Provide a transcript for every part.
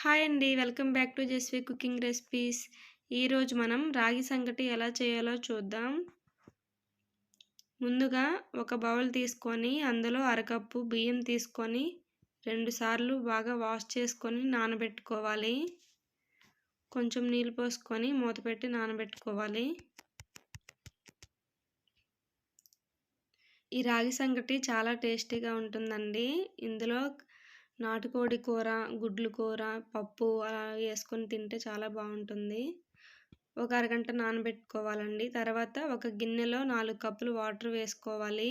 Hi అండి. Welcome back to Jesvi cooking recipes. ఈరోజు మనం రాగి సంగటి ఎలా చేయాలో చూద్దాం. ముందుగా ఒక బౌల్ తీసుకొని అందులో అరకప్పు బియ్యం తీసుకొని 2 సార్లు బాగా వాష్ చేసుకొని నానబెట్టుకోవాలి. కొంచెం నీళ్ళు పోసుకొని మూత పెట్టి నానబెట్టుకోవాలి. ఈ రాగి సంగటి చాలా టేస్టీగా ఉంటుందండి. ఇందులో నాటుకోడి కూర, గుడ్లు కూర, పప్పు అలా వేసుకొని తింటే చాలా బాగుంటుంది. ఒక అరగంట నానబెట్టుకోవాలండి. తర్వాత ఒక గిన్నెలో 4 కప్పులు వాటర్ వేసుకోవాలి.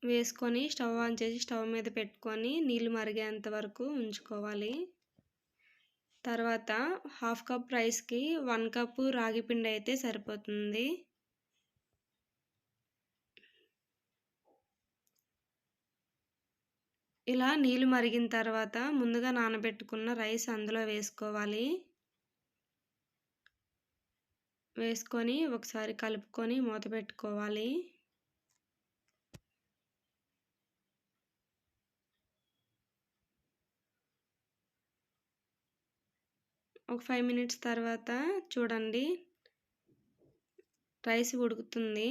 వేసుకొని స్టవ్ ఆన్ చేసి స్టవ్ మీద పెట్టుకొని నీళ్ళు మరిగేంత వరకు ఉంచుకోవాలి. తర్వాత హాఫ్ కప్ రైస్కి 1 కప్పు రాగి పిండి అయితే సరిపోతుంది. ఇలా నీళ్ళు మరిగిన తర్వాత ముందుగా నానబెట్టుకున్న రైస్ అందులో వేసుకోవాలి. వేసుకొని ఒకసారి కలుపుకొని మూత పెట్టుకోవాలి. ఒక 5 మినిట్స్ తర్వాత చూడండి రైస్ ఉడుకుతుంది.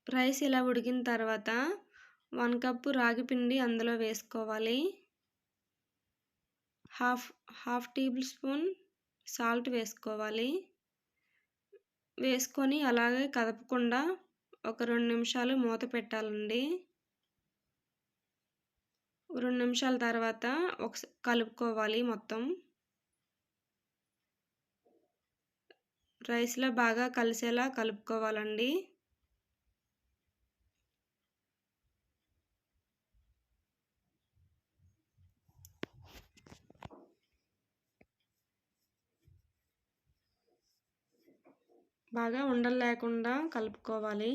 రైస్ ఇలా ఉడికిన తర్వాత 1 కప్పు రాగి పిండి అందులో వేసుకోవాలి. హాఫ్ టేబుల్ స్పూన్ సాల్ట్ వేసుకోవాలి. వేసుకొని అలాగే కదపకుండా ఒక 2 నిమిషాలు మూత పెట్టాలండి. 2 నిమిషాల తర్వాత కలుపుకోవాలి మొత్తం. రైస్లో బాగా కలిసేలా కలుపుకోవాలండి. బాగా ఉండలు లేకుండా కలుపుకోవాలి.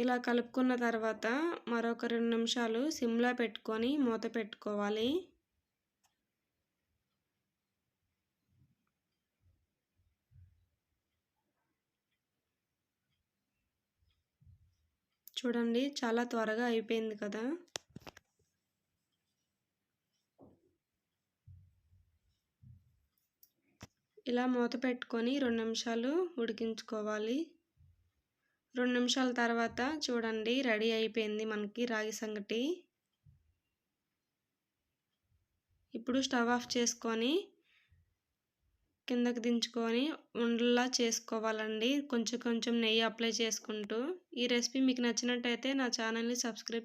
ఇలా కలుపుకున్న తర్వాత మరొక 2 నిమిషాలు సిమ్లో పెట్టుకొని మూత పెట్టుకోవాలి. చూడండి చాలా త్వరగా అయిపోయింది కదా. ఇలా మూత పెట్టుకొని 2 నిమిషాలు ఉడికించుకోవాలి. 2 నిమిషాల తర్వాత చూడండి రెడీ అయిపోయింది మనకి రాగి సంగటి. ఇప్పుడు స్టవ్ ఆఫ్ చేసుకొని కిందకి దించుకొని ఉండల్లా చేసుకోవాలండి. కొంచెం నెయ్యి అప్లై చేసుకుంటూ. ఈ రెసిపీ మీకు నచ్చినట్టయితే నా ఛానల్ని సబ్స్క్రైబ్